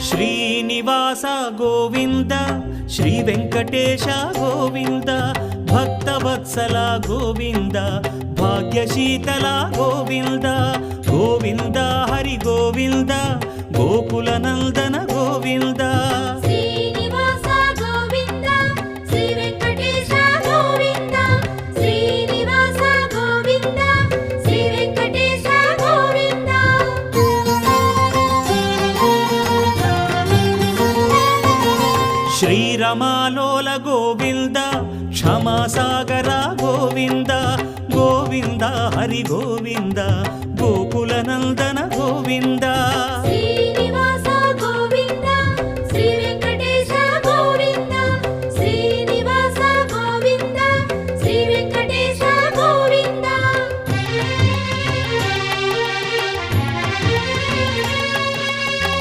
Srinivasa Govinda Shri Venkatesha Govinda Bhaktavatsala Govinda భాగ్యశీతల Govinda Govinda Hari Govinda Gokula Nandana Govinda Srinivasa Govinda Shri Venkatesha Govinda Srinivasa Govinda Shri Venkatesha Govinda శ్రీరమాలోల Govinda క్షమాసాగర Govinda Govinda Hari Govinda Gokula Nandana Govinda